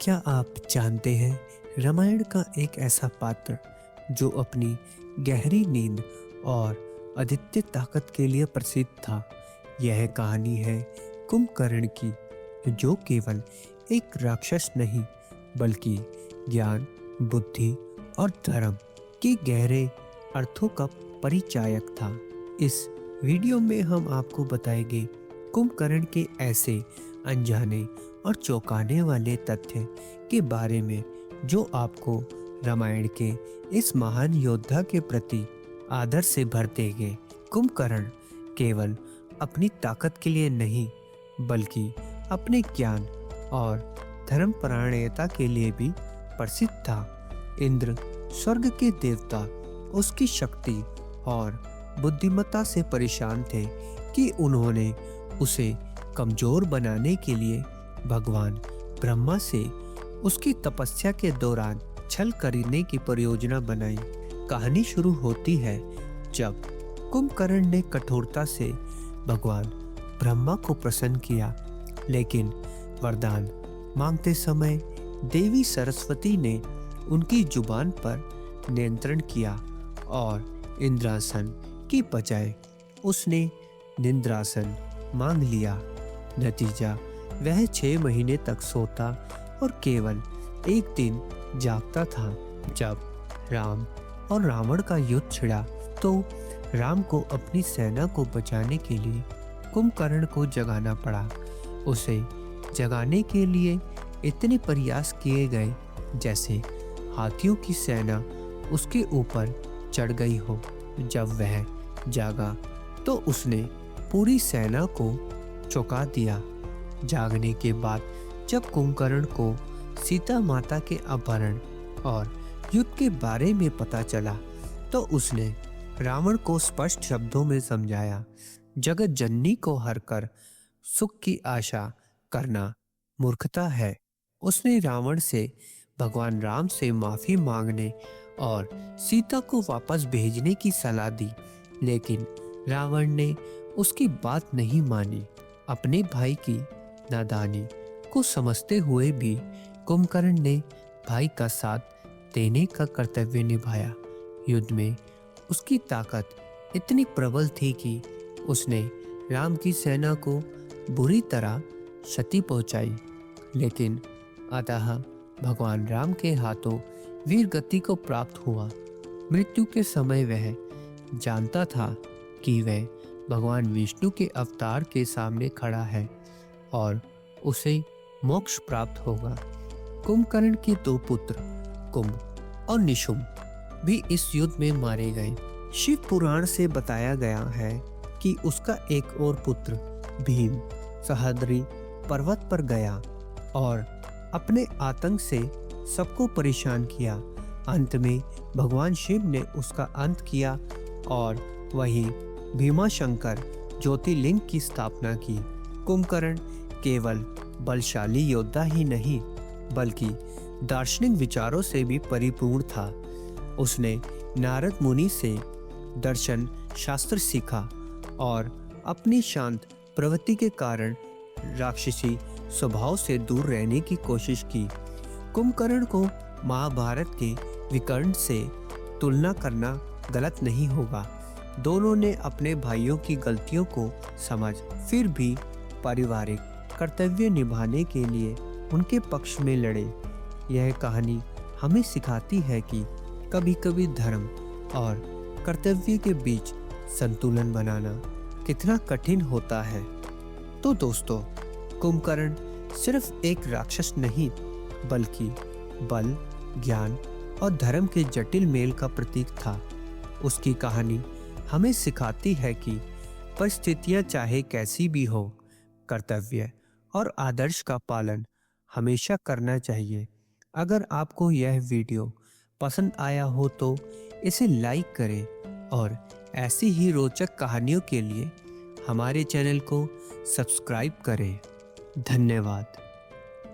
क्या आप जानते हैं रामायण का एक ऐसा पात्र जो अपनी गहरी नींद और अद्वितीय ताकत के लिए प्रसिद्ध था। यह कहानी है कुंभकर्ण की, जो केवल एक राक्षस नहीं बल्कि ज्ञान, बुद्धि और धर्म के गहरे अर्थों का परिचायक था। इस वीडियो में हम आपको बताएंगे कुंभकर्ण के ऐसे अनजाने और चौंकाने वाले तथ्य के बारे में जो आपको रामायण के इस महान योद्धा के प्रति आदर से भर देंगे। कुंभकर्ण केवल अपनी ताकत के लिए नहीं बल्कि अपने ज्ञान और धर्मपरायणता के लिए भी प्रसिद्ध था। इंद्र, स्वर्ग के देवता, उसकी शक्ति और बुद्धिमत्ता से परेशान थे कि उन्होंने उसे कमजोर बनाने के लिए भगवान ब्रह्मा से उसकी तपस्या के दौरान छल करने की परियोजना बनाई। कहानी शुरू होती है जब कुंभकर्ण ने कठोरता से भगवान ब्रह्मा को प्रसन्न किया, लेकिन वरदान मांगते समय देवी सरस्वती ने उनकी जुबान पर नियंत्रण किया और इंद्रासन की बजाय उसने निंद्रासन मांग लिया। नतीजा, वह 6 महीने तक सोता और केवल एक दिन जागता था। जब राम और रावण का युद्ध छिड़ा तो राम को अपनी सेना को बचाने के लिए कुंभकर्ण को जगाना पड़ा। उसे जगाने के लिए इतने प्रयास किए गए जैसे हाथियों की सेना उसके ऊपर चढ़ गई हो। जब वह जागा तो उसने पूरी सेना को चौंका दिया। जागने के बाद जब कुंभकर्ण को सीता माता के अपहरण और युद्ध के बारे में पता चला तो उसने रावण को स्पष्ट शब्दों में समझाया, जगत जननी को हरकर सुख की आशा करना मूर्खता है। उसने रावण से भगवान राम से माफी मांगने और सीता को वापस भेजने की सलाह दी, लेकिन रावण ने उसकी बात नहीं मानी। अपने भाई की नादानी को समझते हुए भी कुंभकर्ण ने भाई का साथ देने का कर्तव्य निभाया। युद्ध में उसकी ताकत इतनी प्रबल थी कि उसने राम की सेना को बुरी तरह क्षति पहुंचाई, लेकिन अतः भगवान राम के हाथों वीर गति को प्राप्त हुआ। मृत्यु के समय वह जानता था कि वह भगवान विष्णु के अवतार के सामने खड़ा है और उसे मोक्ष प्राप्त होगा। कुंभकर्ण के 2 पुत्र कुंभ और निशुंभ भी इस युद्ध में मारे गए। शिव पुराण से बताया गया है कि उसका एक और पुत्र भीम सह्याद्री पर्वत पर गया और अपने आतंक से सबको परेशान किया। अंत में भगवान शिव ने उसका अंत किया और वहीं भीमाशंकर ज्योतिर्लिंग की स्थापना की। कुंभकर्ण केवल बलशाली योद्धा ही नहीं बल्कि दार्शनिक विचारों से भी परिपूर्ण था। उसने नारद मुनि से दर्शन शास्त्र सीखा और अपनी शांत प्रवृत्ति के कारण राक्षसी स्वभाव से दूर रहने की कोशिश की। कुंभकर्ण को महाभारत के विकर्ण से तुलना करना गलत नहीं होगा। दोनों ने अपने भाइयों की गलतियों को समझ फिर भी पारिवारिक कर्तव्य निभाने के लिए उनके पक्ष में लड़े। यह कहानी हमें सिखाती है कि कभी-कभी धर्म और कर्तव्य के बीच संतुलन बनाना कितना कठिन होता है। तो दोस्तों, कुंभकर्ण सिर्फ एक राक्षस नहीं बल्कि बल, ज्ञान और धर्म के जटिल मेल का प्रतीक था। उसकी कहानी हमें सिखाती है कि परिस्थितियां चाहे कैसी भी हो, कर्तव्य और आदर्श का पालन हमेशा करना चाहिए। अगर आपको यह वीडियो पसंद आया हो तो इसे लाइक करें और ऐसी ही रोचक कहानियों के लिए हमारे चैनल को सब्सक्राइब करें। धन्यवाद।